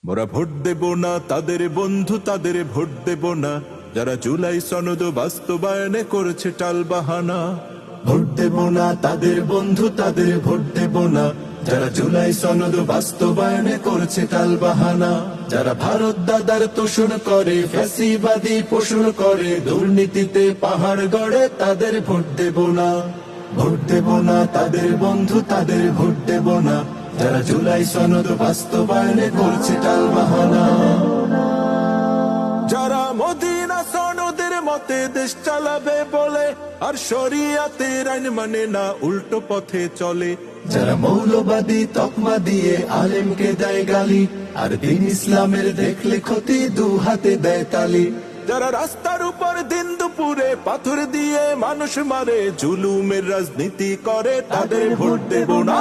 মোরা ভোট দেব না তাদের বন্ধু, তাদের ভোট দেব না যারা জুলাই সনদ বাস্তবায়নে করেছে টালবাহানা। ভোট দেব না তাদের বন্ধু, তাদের ভোট দেব না যারা জুলাই সনদ বাস্তবায়নে করেছে টালবাহানা। যারা ভারত দাদার তোষণ করে, ফ্যাসিবাদী পোষণ করে, দুর্নীতিতে পাহাড় গড়ে, তাদের ভোট দেব না। ভোট দেব না তাদের বন্ধু, তাদের ভোট দেব না যারা জুলাই সনদ বাস্তবায়নে করছে টালবাহানা। যারা মদিনা সনদের মতে দেশ চালাবে বলে আর শরিয়াতের আইন মানে না, উল্টো পথে চলে। যারা মৌলবাদী তকমা দিয়ে আলেমকে দেয় গালি আর দিন ইসলামের দেখলে ক্ষতি, দু হাতে দেয় তালি। যারা রাস্তার উপর দিন দুপুরে পাথর দিয়ে মানুষ মারে, জুলুমের রাজনীতি করে, তাদের ভোট দেব না।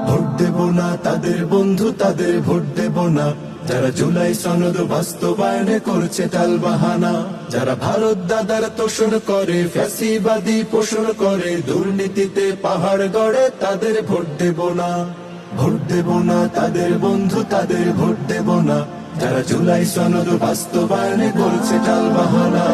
ভোট দেব না তাদের বন্ধু, তাদের ভোট দেব না যারা জুলাই সনদ বাস্তবায়নে করছে টালবাহানা। যারা ভারত দাদার তোষণ করে, ফ্যাসিবাদী পোষণ করে, দুর্নীতিতে পাহাড় গড়ে, তাদের ভোট দেব না। ভোট দেব না তাদের বন্ধু, তাদের ভোট দেব না যারা জুলাই সনদ বাস্তবায়নে করছে টালবাহানা।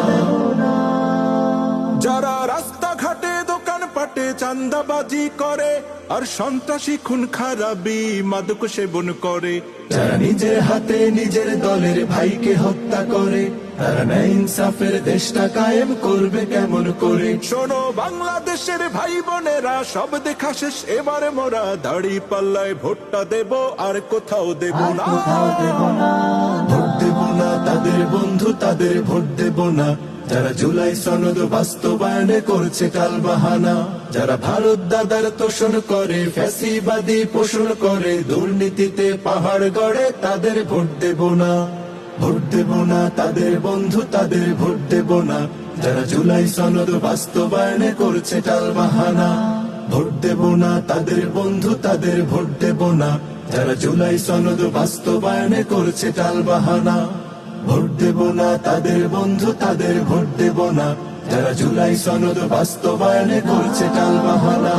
যারা রাস্তাঘাটে দোকান পাটে চাঁদাবাজি করে আর সন্ত্রাসী খুন খারাপি মাদক সেবন করে, যারা নিজের হাতে নিজের দলের ভাইকে হত্যা করে, তারা ন্যায় ইনসাফের দেশটা কায়েম করবে কেমন করে? শোনো বাংলাদেশের ভাই বোনেরা, সব দেখা শেষ এবারে মোরা দাড়ি পাল্লায় ভোটটা দেব আর কোথাও দেব না। ভোট দেব না তাদের বন্ধু, তাদের ভোট দেব না যারা জুলাই সনদ বাস্তবায়নে করছে টালবাহানা। যারা ভারত দাদার তোষণ করে, ফ্যাসিবাদী পোষণ করে, দুর্নীতিতে পাহাড় গড়ে, তাদের ভোট দেব না। ভোট দেব না তাদের বন্ধু, তাদের ভোট দেব না যারা জুলাই সনদ বাস্তবায়নে করছে টালবাহানা। ভোট দেব না তাদের বন্ধু, তাদের ভোট দেব না যারা জুলাই সনদ বাস্তবায়নে করছে টালবাহানা। ভোট দেব না তাদের বন্ধু, তাদের ভোট দেব না যারা জুলাই সনদ বাস্তবায়নে করছে টালবাহানা।